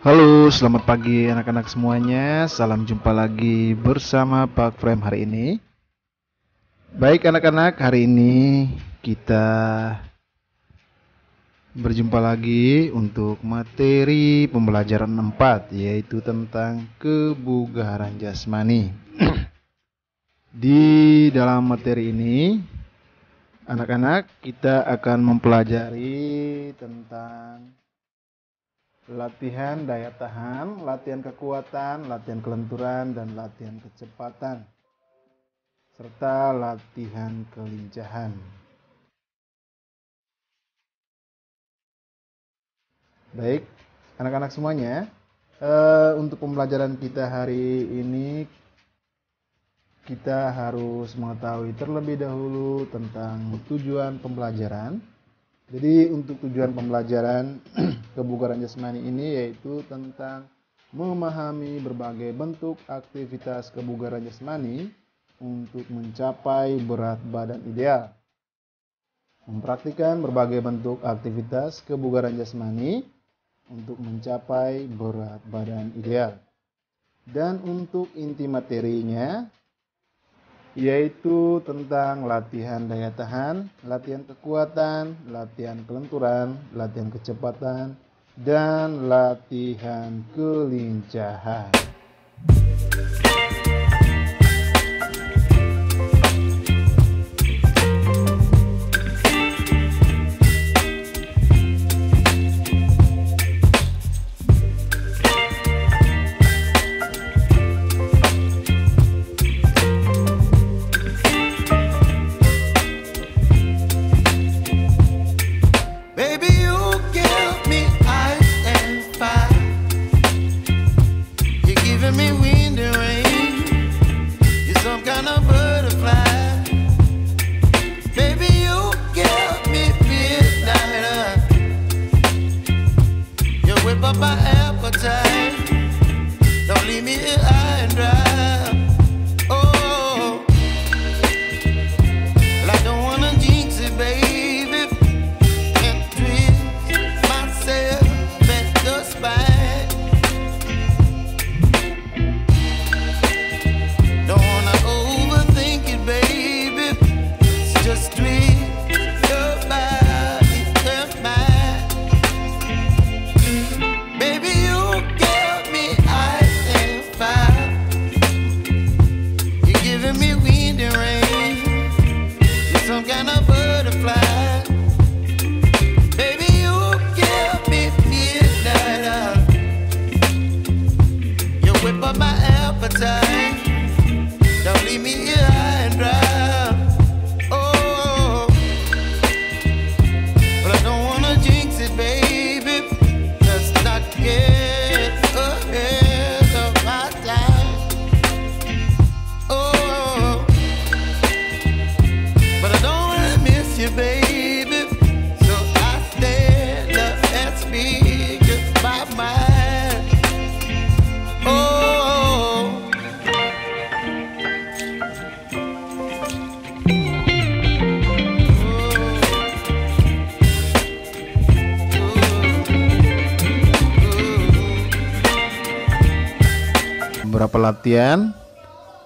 Halo, selamat pagi anak-anak semuanya. Salam jumpa lagi bersama Pak Frame hari ini. Baik anak-anak, hari ini kita berjumpa lagi untuk materi pembelajaran 4, yaitu tentang kebugaran jasmani. Di dalam materi ini, anak-anak kita akan mempelajari tentang latihan daya tahan, latihan kekuatan, latihan kelenturan, dan latihan kecepatan, serta latihan kelincahan. Baik, anak-anak semuanya, untuk pembelajaran kita hari ini, kita harus mengetahui terlebih dahulu tentang tujuan pembelajaran. Jadi untuk tujuan pembelajaran kebugaran jasmani ini yaitu tentang memahami berbagai bentuk aktivitas kebugaran jasmani untuk mencapai berat badan ideal. Mempraktikkan berbagai bentuk aktivitas kebugaran jasmani untuk mencapai berat badan ideal. Dan untuk inti materinya yaitu tentang latihan daya tahan, latihan kekuatan, latihan kelenturan, latihan kecepatan, dan latihan kelincahan. Beberapa latihan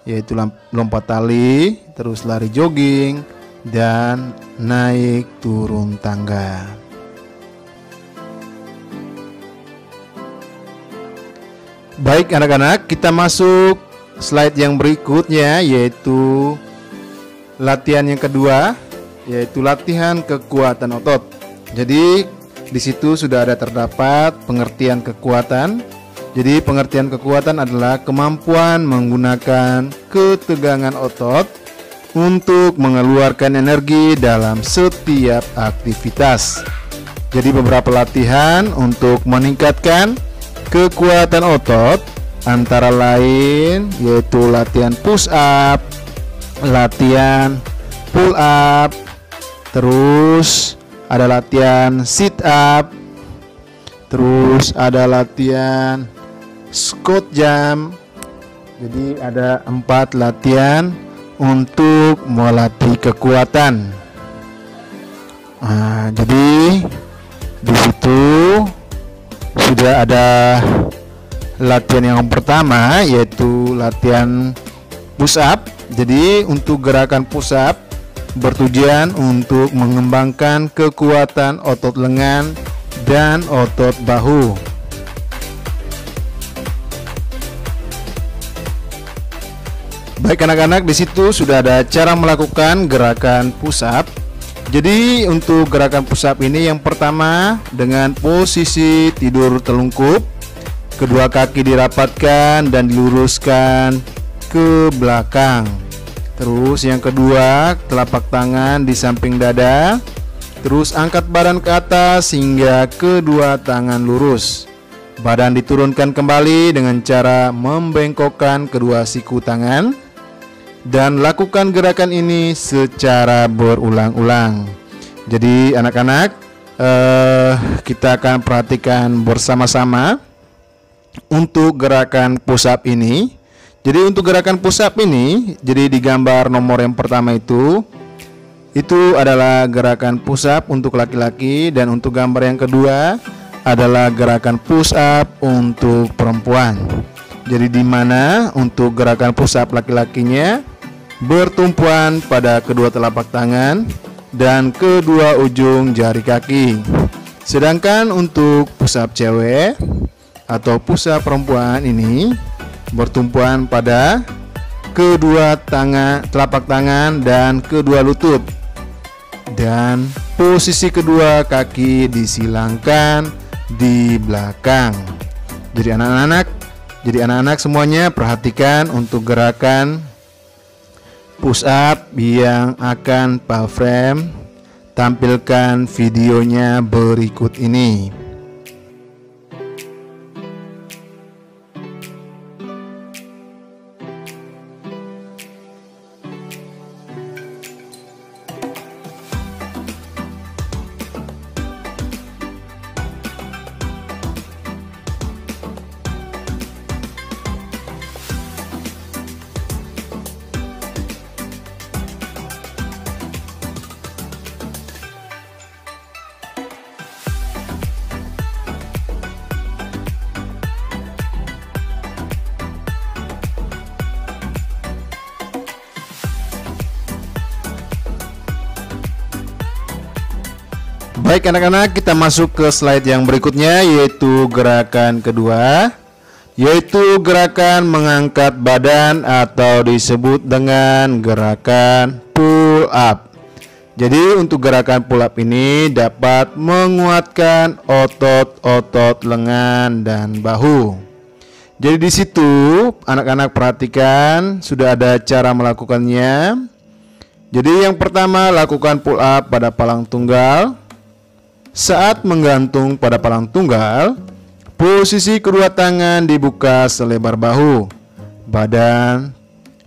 yaitu lompat tali, terus lari jogging, dan naik turun tangga. Baik anak-anak, kita masuk slide yang berikutnya yaitu latihan yang kedua, yaitu latihan kekuatan otot. Jadi di situ sudah ada terdapat pengertian kekuatan. Jadi pengertian kekuatan adalah kemampuan menggunakan ketegangan otot untuk mengeluarkan energi dalam setiap aktivitas. Jadi beberapa latihan untuk meningkatkan kekuatan otot antara lain yaitu latihan push up, latihan pull up, terus ada latihan sit up, terus ada latihan squat jump. Jadi ada 4 latihan untuk melatih kekuatan. Nah, jadi di situ sudah ada latihan yang pertama, yaitu latihan push up. Jadi untuk gerakan push up bertujuan untuk mengembangkan kekuatan otot lengan dan otot bahu. Baik anak-anak, di situ sudah ada cara melakukan gerakan push up. Jadi untuk gerakan push up ini yang pertama dengan posisi tidur telungkup, kedua kaki dirapatkan dan diluruskan ke belakang. Terus yang kedua, telapak tangan di samping dada. Terus angkat badan ke atas hingga kedua tangan lurus. Badan diturunkan kembali dengan cara membengkokkan kedua siku tangan. Dan lakukan gerakan ini secara berulang-ulang. Jadi anak-anak, kita akan perhatikan bersama-sama untuk gerakan push up ini. Jadi untuk gerakan push up ini, jadi di gambar nomor yang pertama itu adalah gerakan push up untuk laki-laki, dan untuk gambar yang kedua adalah gerakan push up untuk perempuan. Jadi di mana untuk gerakan push up laki-lakinya bertumpuan pada kedua telapak tangan dan kedua ujung jari kaki. Sedangkan untuk push up cewek atau push up perempuan ini bertumpuan pada kedua telapak tangan dan kedua lutut, dan posisi kedua kaki disilangkan di belakang. Jadi anak-anak semuanya perhatikan untuk gerakan push up yang akan Pak Frem tampilkan videonya berikut ini. Baik anak-anak, kita masuk ke slide yang berikutnya, yaitu gerakan kedua, yaitu gerakan mengangkat badan atau disebut dengan gerakan pull up. Jadi untuk gerakan pull up ini dapat menguatkan otot-otot lengan dan bahu. Jadi di situ anak-anak perhatikan sudah ada cara melakukannya. Jadi yang pertama, lakukan pull up pada palang tunggal. Saat menggantung pada palang tunggal, posisi kedua tangan dibuka selebar bahu, badan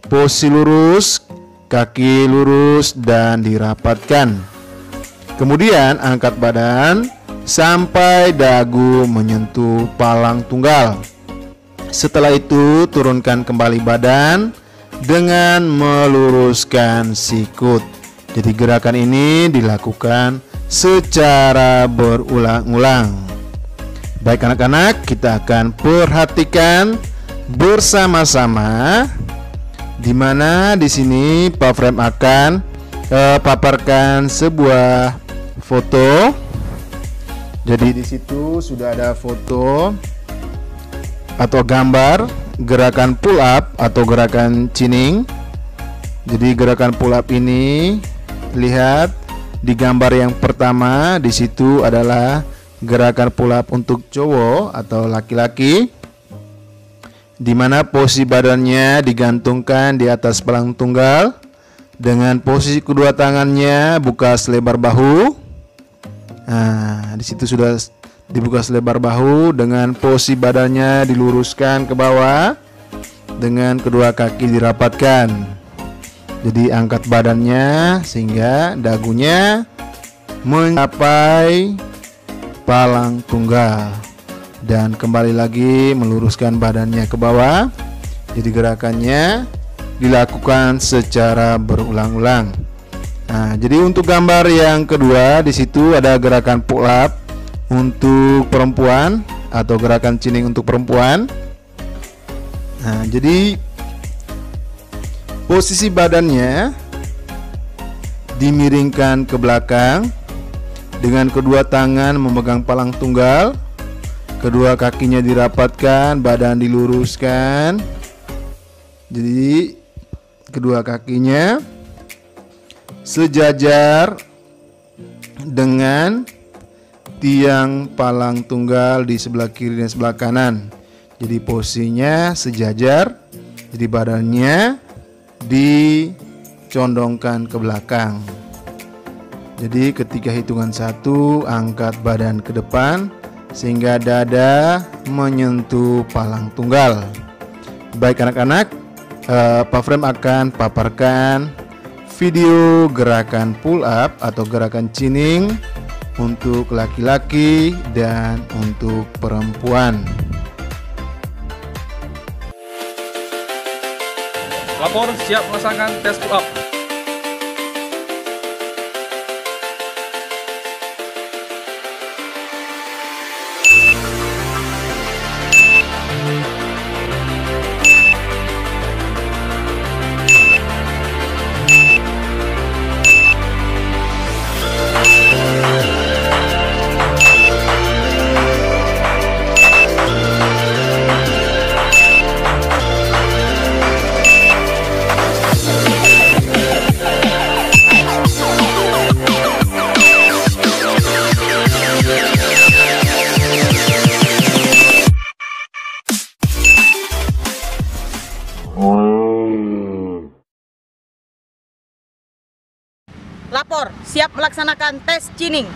posisi lurus, kaki lurus dan dirapatkan. Kemudian angkat badan sampai dagu menyentuh palang tunggal. Setelah itu turunkan kembali badan dengan meluruskan sikut. Jadi gerakan ini dilakukan secara berulang-ulang. Baik anak-anak, kita akan perhatikan bersama-sama, di mana di sini Pak Frem akan paparkan sebuah foto. Jadi di situ sudah ada foto atau gambar gerakan pull up atau gerakan chinning. Jadi gerakan pull up ini, lihat di gambar yang pertama, di situ adalah gerakan pull up untuk cowok atau laki-laki, di mana posisi badannya digantungkan di atas palang tunggal dengan posisi kedua tangannya buka selebar bahu. Nah, di situ sudah dibuka selebar bahu dengan posisi badannya diluruskan ke bawah dengan kedua kaki dirapatkan. Jadi angkat badannya sehingga dagunya mencapai palang tunggal, dan kembali lagi meluruskan badannya ke bawah. Jadi gerakannya dilakukan secara berulang-ulang. Nah, jadi untuk gambar yang kedua, di situ ada gerakan pull up untuk perempuan. atau gerakan chinning untuk perempuan. Nah, jadi posisi badannya dimiringkan ke belakang dengan kedua tangan memegang palang tunggal, kedua kakinya dirapatkan, badan diluruskan. Jadi kedua kakinya sejajar dengan tiang palang tunggal di sebelah kiri dan sebelah kanan. Jadi posisinya sejajar, jadi badannya dicondongkan ke belakang. Jadi ketika hitungan 1, angkat badan ke depan sehingga dada menyentuh palang tunggal. Baik anak-anak, Pak Frem akan paparkan video gerakan pull up atau gerakan chinning untuk laki-laki dan untuk perempuan. Lapor siap melaksanakan tes pull up. Lapor, siap melaksanakan tes chinning.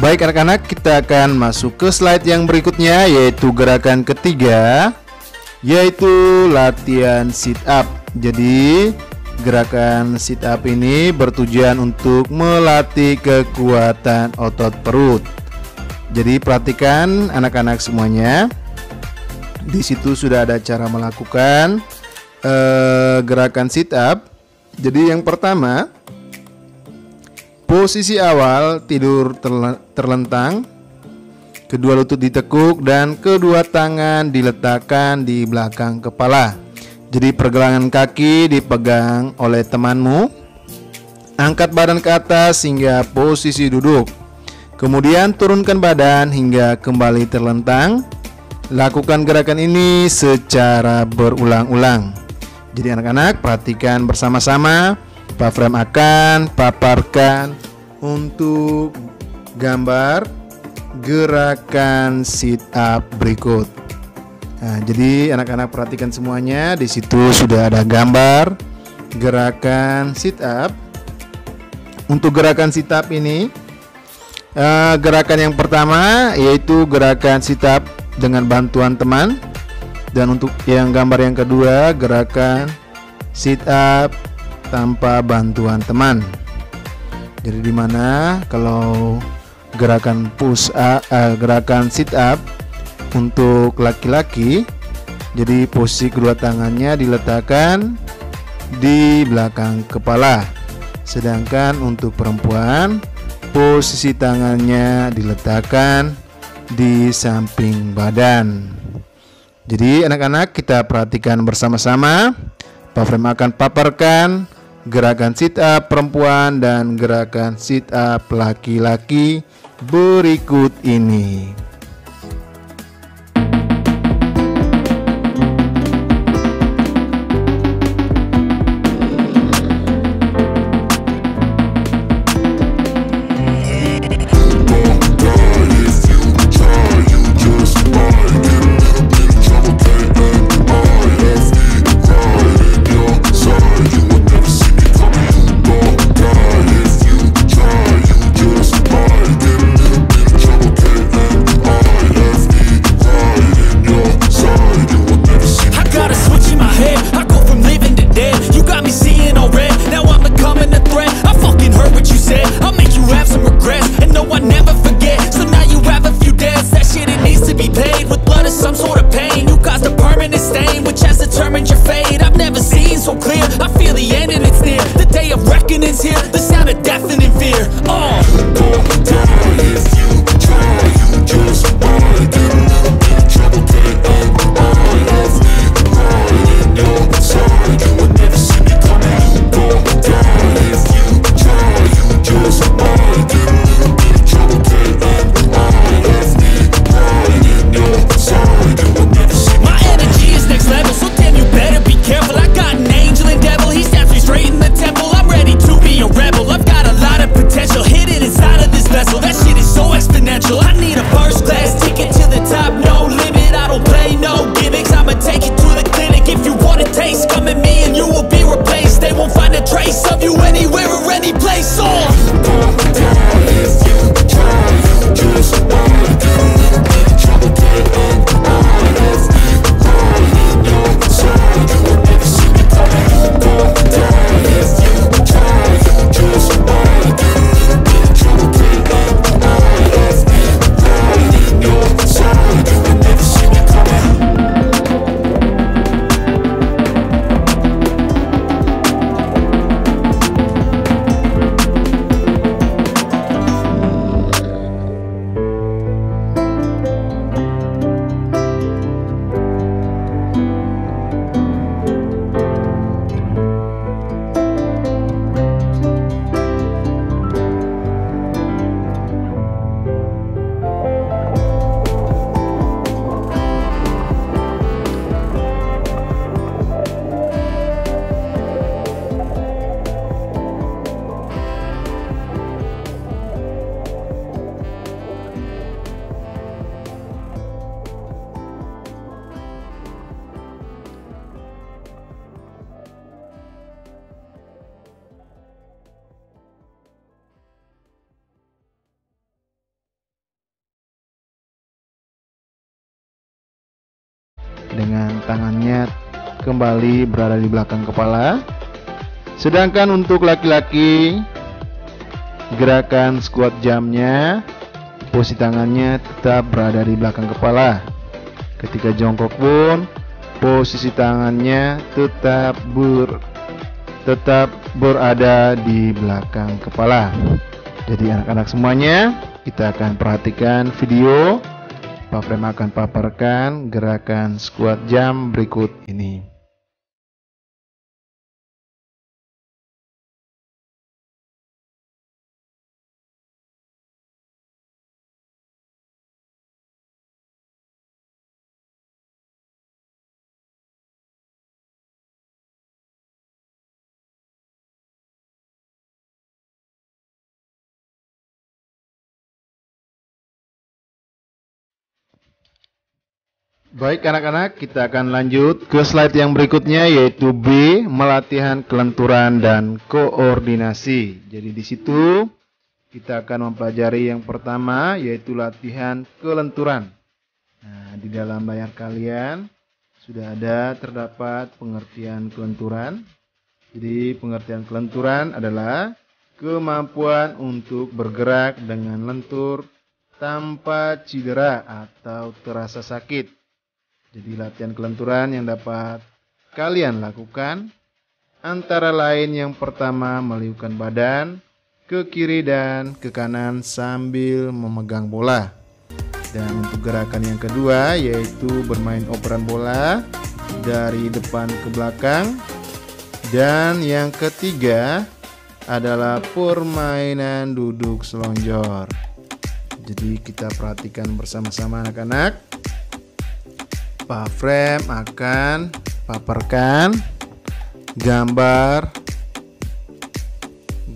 Baik anak-anak, kita akan masuk ke slide yang berikutnya, yaitu gerakan ketiga, yaitu latihan sit up. Jadi gerakan sit up ini bertujuan untuk melatih kekuatan otot perut. Jadi perhatikan anak-anak semuanya. Di situ sudah ada cara melakukan gerakan sit up. Jadi yang pertama, posisi awal tidur terlentang, kedua lutut ditekuk dan kedua tangan diletakkan di belakang kepala. Jadi pergelangan kaki dipegang oleh temanmu. Angkat badan ke atas hingga posisi duduk. Kemudian turunkan badan hingga kembali terlentang. Lakukan gerakan ini secara berulang-ulang. Jadi anak-anak perhatikan bersama-sama. Pak Frem akan paparkan untuk gambar gerakan sit up berikut. Nah, jadi anak-anak perhatikan semuanya. Di situ sudah ada gambar gerakan sit up. Untuk gerakan sit up ini, gerakan yang pertama yaitu gerakan sit up dengan bantuan teman. Dan untuk yang gambar yang kedua, gerakan sit up tanpa bantuan teman. Jadi dimana kalau gerakan gerakan sit up untuk laki-laki, jadi posisi kedua tangannya diletakkan di belakang kepala. Sedangkan untuk perempuan, posisi tangannya diletakkan di samping badan. Jadi anak-anak, kita perhatikan bersama-sama. Pak Frem akan paparkan gerakan sit up perempuan dan gerakan sit up laki-laki berikut ini. Dengan tangannya kembali berada di belakang kepala. Sedangkan untuk laki-laki, gerakan squat jamnya, posisi tangannya tetap berada di belakang kepala. Ketika jongkok pun, posisi tangannya tetap berada di belakang kepala. Jadi anak-anak semuanya, kita akan perhatikan video. Pak Frem akan paparkan gerakan squat jam berikut ini. Baik anak-anak, kita akan lanjut ke slide yang berikutnya, yaitu B, melatihan kelenturan dan koordinasi. Jadi di situ kita akan mempelajari yang pertama, yaitu latihan kelenturan. Nah, di dalam layar kalian sudah ada terdapat pengertian kelenturan. Jadi pengertian kelenturan adalah kemampuan untuk bergerak dengan lentur tanpa cedera atau terasa sakit. Jadi latihan kelenturan yang dapat kalian lakukan antara lain yang pertama meliukkan badan ke kiri dan ke kanan sambil memegang bola. Dan untuk gerakan yang kedua yaitu bermain operan bola dari depan ke belakang. Dan yang ketiga adalah permainan duduk selonjor. Jadi kita perhatikan bersama-sama anak-anak. Pak Frem akan paparkan gambar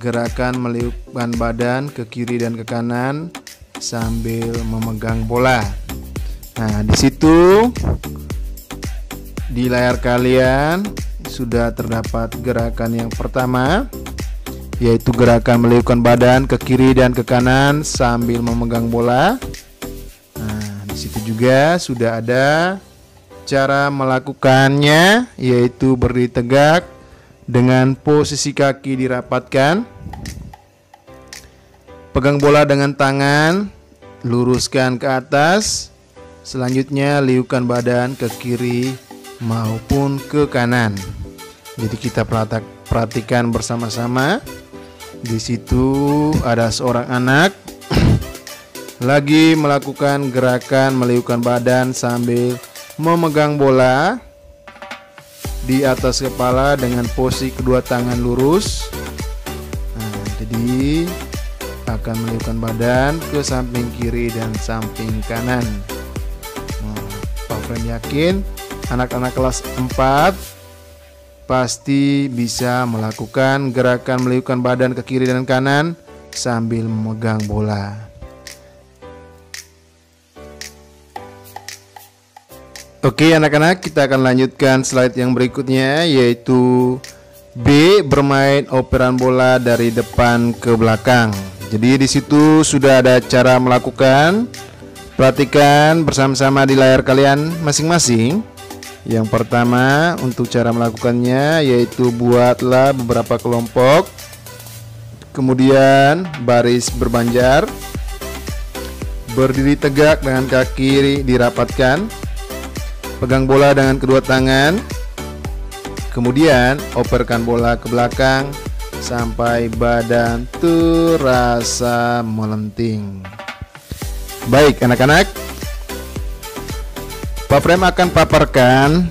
gerakan meliukkan badan ke kiri dan ke kanan sambil memegang bola. Nah, di situ di layar kalian sudah terdapat gerakan yang pertama, yaitu gerakan meliukkan badan ke kiri dan ke kanan sambil memegang bola. Nah, di situ juga sudah ada cara melakukannya, yaitu berdiri tegak dengan posisi kaki dirapatkan. Pegang bola dengan tangan, luruskan ke atas. Selanjutnya liukkan badan ke kiri maupun ke kanan. Jadi kita perhatikan bersama-sama. Di situ ada seorang anak lagi melakukan gerakan meliukkan badan sambil memegang bola di atas kepala dengan posisi kedua tangan lurus. Nah, jadi akan meliukkan badan ke samping kiri dan samping kanan. Nah, Pak Frem yakin anak-anak kelas 4 pasti bisa melakukan gerakan meliukkan badan ke kiri dan kanan sambil memegang bola. Oke anak-anak, kita akan lanjutkan slide yang berikutnya, yaitu B, bermain operan bola dari depan ke belakang. Jadi di situ sudah ada cara melakukan. Perhatikan bersama-sama di layar kalian masing-masing. Yang pertama untuk cara melakukannya yaitu buatlah beberapa kelompok. Kemudian baris berbanjar. Berdiri tegak dengan kaki dirapatkan. Pegang bola dengan kedua tangan. Kemudian operkan bola ke belakang sampai badan terasa melenting. Baik anak-anak, Pak Frem akan paparkan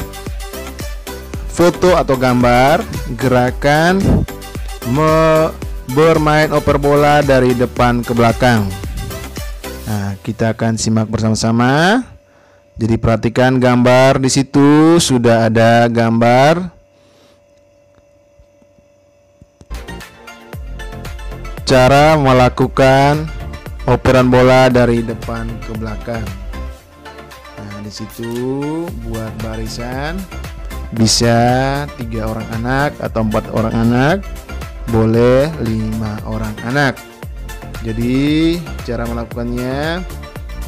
foto atau gambar gerakan bermain oper bola dari depan ke belakang. Nah, kita akan simak bersama-sama. Jadi perhatikan gambar di situ sudah ada gambar cara melakukan operan bola dari depan ke belakang. Nah, di situ buat barisan bisa 3 orang anak atau 4 orang anak, boleh 5 orang anak. Jadi cara melakukannya,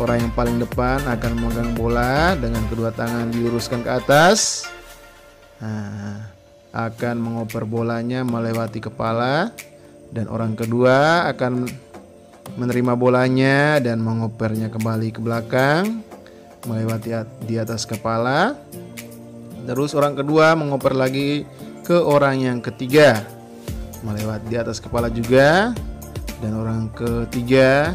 orang yang paling depan akan memegang bola dengan kedua tangan diluruskan ke atas. Nah, akan mengoper bolanya melewati kepala. Dan orang kedua akan menerima bolanya dan mengopernya kembali ke belakang melewati di atas kepala. Terus orang kedua mengoper lagi ke orang yang ketiga melewati di atas kepala juga. Dan orang ketiga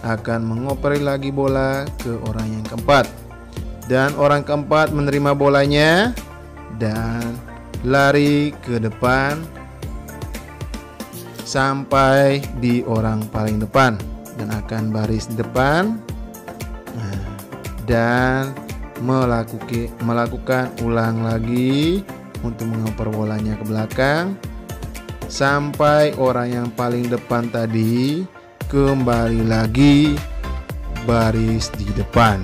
akan mengoper lagi bola ke orang yang keempat. Dan orang keempat menerima bolanya dan lari ke depan sampai di orang paling depan dan akan baris di depan. Nah, dan melakukan ulang lagi untuk mengoper bolanya ke belakang sampai orang yang paling depan tadi kembali lagi baris di depan.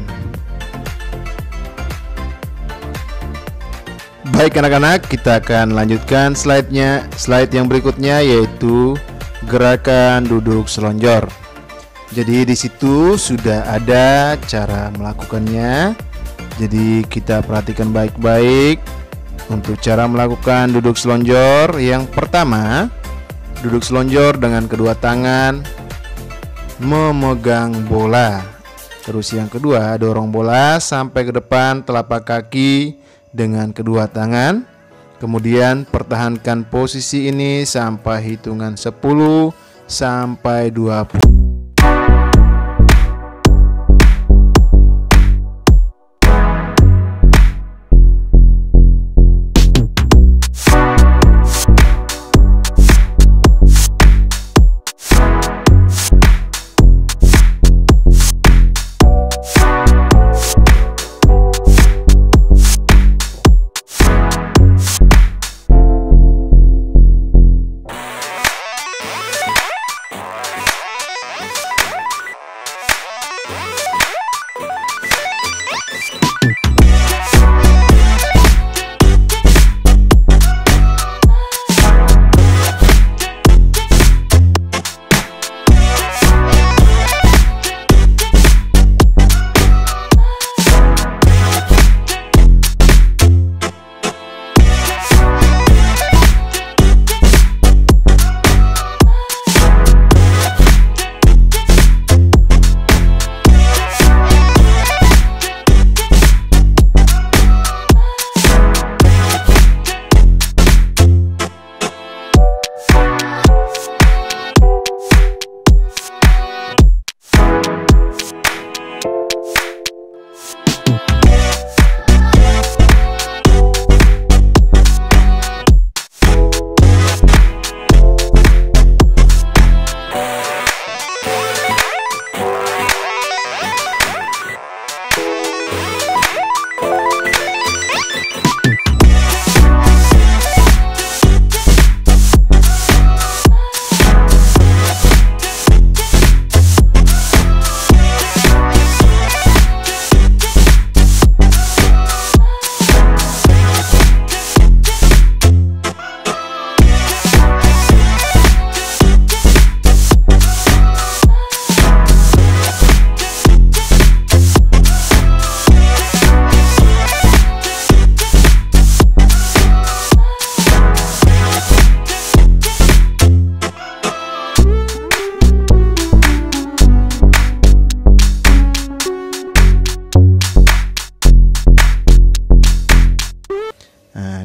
Baik anak-anak, kita akan lanjutkan slide yang berikutnya, yaitu gerakan duduk selonjor. Jadi di situ sudah ada cara melakukannya. Jadi kita perhatikan baik-baik untuk cara melakukan duduk selonjor. Yang pertama, duduk selonjor dengan kedua tangan memegang bola. Terus yang kedua, dorong bola sampai ke depan telapak kaki dengan kedua tangan. Kemudian pertahankan posisi ini sampai hitungan 10 sampai 20.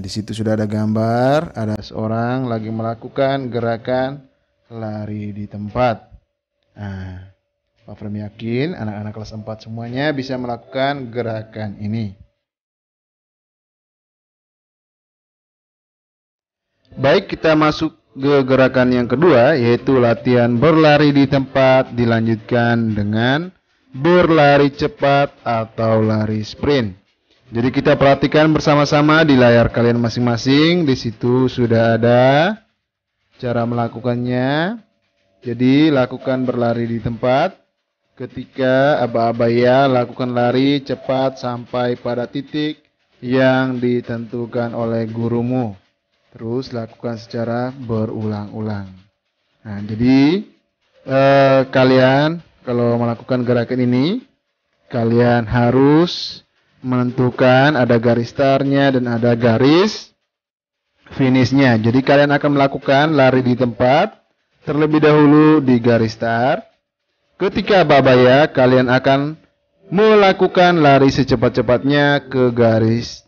Di situ sudah ada gambar, ada seorang lagi melakukan gerakan lari di tempat. Pak Frem yakin anak-anak kelas 4 semuanya bisa melakukan gerakan ini. Baik, kita masuk ke gerakan yang kedua, yaitu latihan berlari di tempat dilanjutkan dengan berlari cepat atau lari sprint. Jadi kita perhatikan bersama-sama di layar kalian masing-masing. Di situ sudah ada cara melakukannya. Jadi lakukan berlari di tempat. Ketika aba-aba ya, lakukan lari cepat sampai pada titik yang ditentukan oleh gurumu. Terus lakukan secara berulang-ulang. Nah, jadi kalian kalau melakukan gerakan ini, kalian harus menentukan ada garis startnya dan ada garis finishnya. Jadi kalian akan melakukan lari di tempat terlebih dahulu di garis start. Ketika babaya, kalian akan melakukan lari secepat-cepatnya ke garis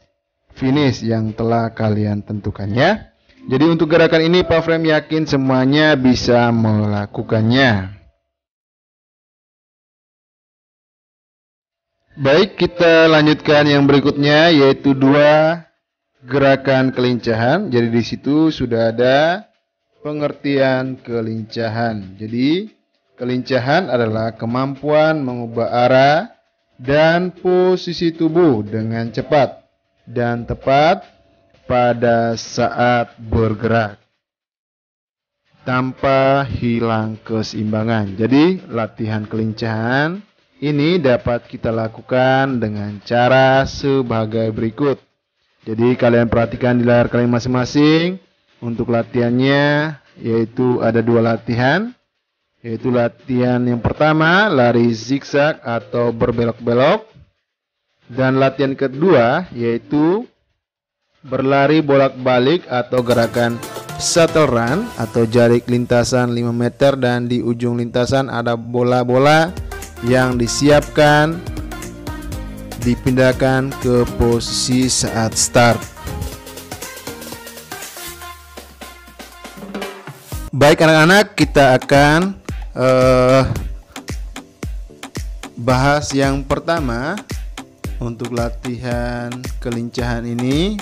finish yang telah kalian tentukannya. Jadi untuk gerakan ini Pak Frem yakin semuanya bisa melakukannya. Baik, kita lanjutkan yang berikutnya, yaitu 2 gerakan kelincahan. Jadi di situ sudah ada pengertian kelincahan. Jadi kelincahan adalah kemampuan mengubah arah dan posisi tubuh dengan cepat dan tepat pada saat bergerak tanpa hilang keseimbangan. Jadi latihan kelincahan ini dapat kita lakukan dengan cara sebagai berikut. Jadi kalian perhatikan di layar kalian masing-masing. Untuk latihannya yaitu ada 2 latihan. Yaitu latihan yang pertama lari zigzag atau berbelok-belok. Dan latihan kedua yaitu berlari bolak-balik atau gerakan shuttle run atau jarik lintasan 5 meter, dan di ujung lintasan ada bola-bola yang disiapkan dipindahkan ke posisi saat start. Baik anak-anak, kita akan bahas yang pertama untuk latihan kelincahan ini.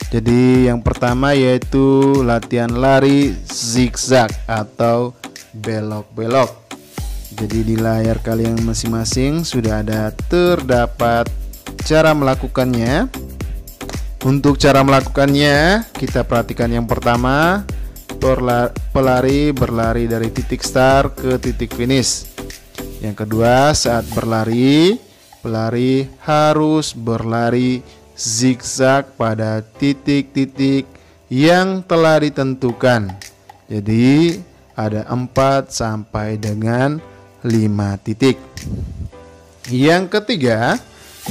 Jadi yang pertama yaitu latihan lari zigzag atau belok-belok. Jadi di layar kalian masing-masing sudah ada terdapat cara melakukannya. Untuk cara melakukannya kita perhatikan yang pertama, pelari berlari dari titik start ke titik finish. Yang kedua, saat berlari, pelari harus berlari zigzag pada titik-titik yang telah ditentukan. Jadi ada 4 sampai dengan 5 titik. Yang ketiga,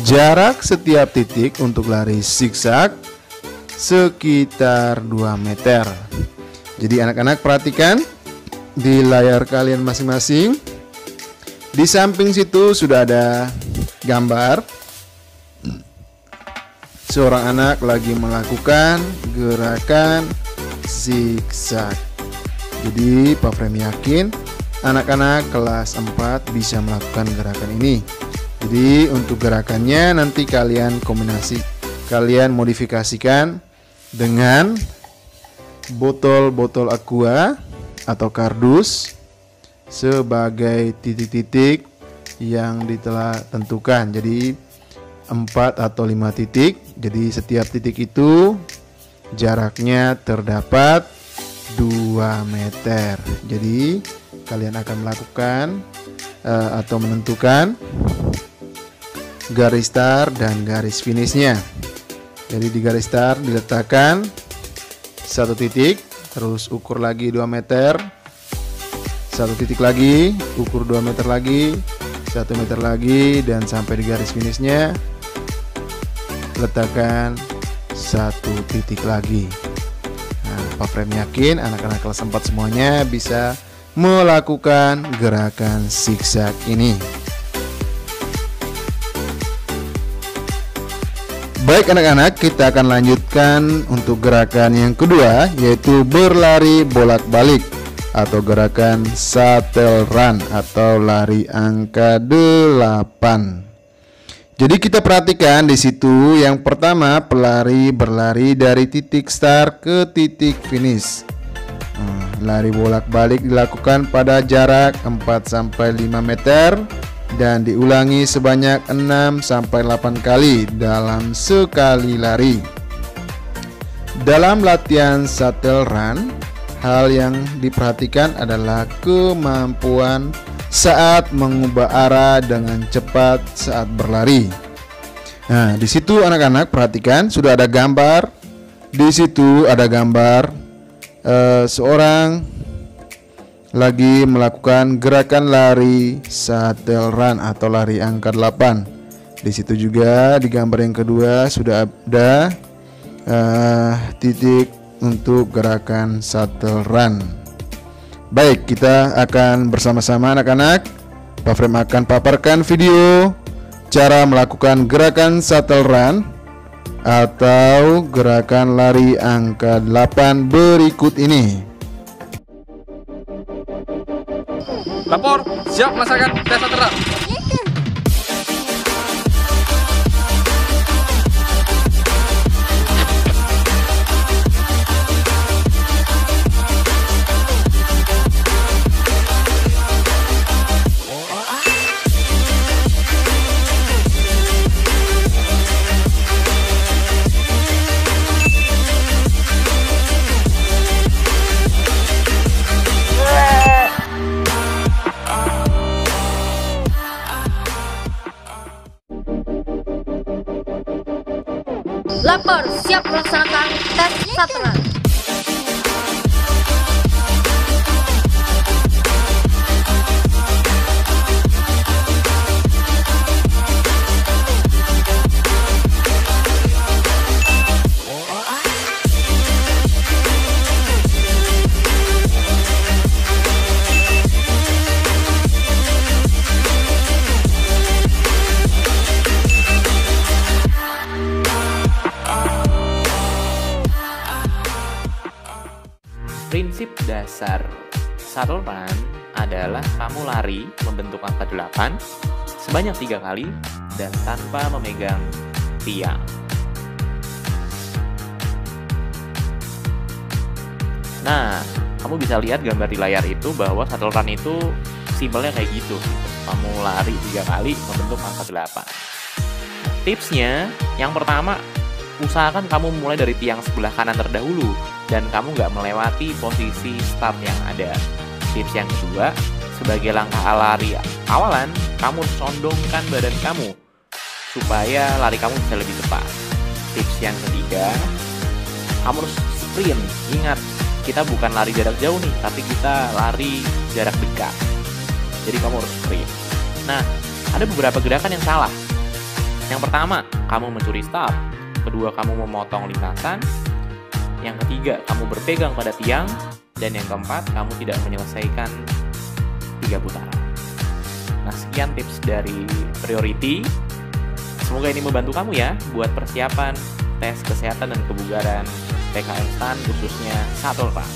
jarak setiap titik untuk lari zigzag sekitar 2 meter. Jadi anak-anak perhatikan di layar kalian masing-masing. Di samping situ sudah ada gambar seorang anak lagi melakukan gerakan zigzag. Jadi Pak Frem yakin anak-anak kelas 4 bisa melakukan gerakan ini. Jadi untuk gerakannya nanti kalian modifikasikan dengan botol-botol aqua atau kardus sebagai titik-titik yang telah tentukan. Jadi 4 atau 5 titik. Jadi setiap titik itu jaraknya terdapat 2 meter. Jadi kalian akan melakukan atau menentukan garis start dan garis finishnya. Jadi di garis start diletakkan 1 titik, terus ukur lagi 2 meter, 1 titik lagi, ukur 2 meter lagi, 1 meter lagi, dan sampai di garis finishnya letakkan 1 titik lagi. Nah, Pak Frem yakin anak-anak kelas 4 semuanya bisa melakukan gerakan zigzag ini. Baik anak-anak, kita akan lanjutkan untuk gerakan yang kedua, yaitu berlari bolak-balik atau gerakan shuttle run atau lari angka 8. Jadi kita perhatikan di situ yang pertama, pelari berlari dari titik start ke titik finish. Lari bolak-balik dilakukan pada jarak 4 sampai 5 meter dan diulangi sebanyak 6 sampai 8 kali dalam sekali lari. Dalam latihan shuttle run, hal yang diperhatikan adalah kemampuan saat mengubah arah dengan cepat saat berlari. Nah, di situ anak-anak perhatikan sudah ada gambar. Di situ ada gambar seorang lagi melakukan gerakan lari shuttle run atau lari angka 8. Di situ juga di gambar yang kedua sudah ada titik untuk gerakan shuttle run. Baik, kita akan bersama-sama anak-anak. Pak Frem akan paparkan video cara melakukan gerakan shuttle run atau gerakan lari angka 8 berikut ini. Lapor, siap melaksanakan tes shuttle run. Prinsip dasar shuttle run adalah kamu lari membentuk angka 8 sebanyak 3 kali dan tanpa memegang tiang. Nah, kamu bisa lihat gambar di layar itu bahwa shuttle run itu simpelnya kayak gitu. Kamu lari 3 kali membentuk angka 8. Tipsnya, yang pertama, usahakan kamu mulai dari tiang sebelah kanan terdahulu dan kamu nggak melewati posisi start yang ada. Tips yang kedua, sebagai langkah lari awalan, kamu condongkan badan kamu supaya lari kamu bisa lebih cepat. Tips yang ketiga, kamu harus sprint. Ingat, kita bukan lari jarak jauh nih, tapi kita lari jarak dekat. Jadi kamu harus sprint. Nah, ada beberapa gerakan yang salah. Yang pertama, kamu mencuri start. Kedua, kamu memotong lintasan. Yang ketiga, kamu berpegang pada tiang. Dan yang keempat, kamu tidak menyelesaikan 3 putaran. Nah, sekian tips dari Priority. Semoga ini membantu kamu ya buat persiapan tes kesehatan dan kebugaran PKM STAN, khususnya shuttle run.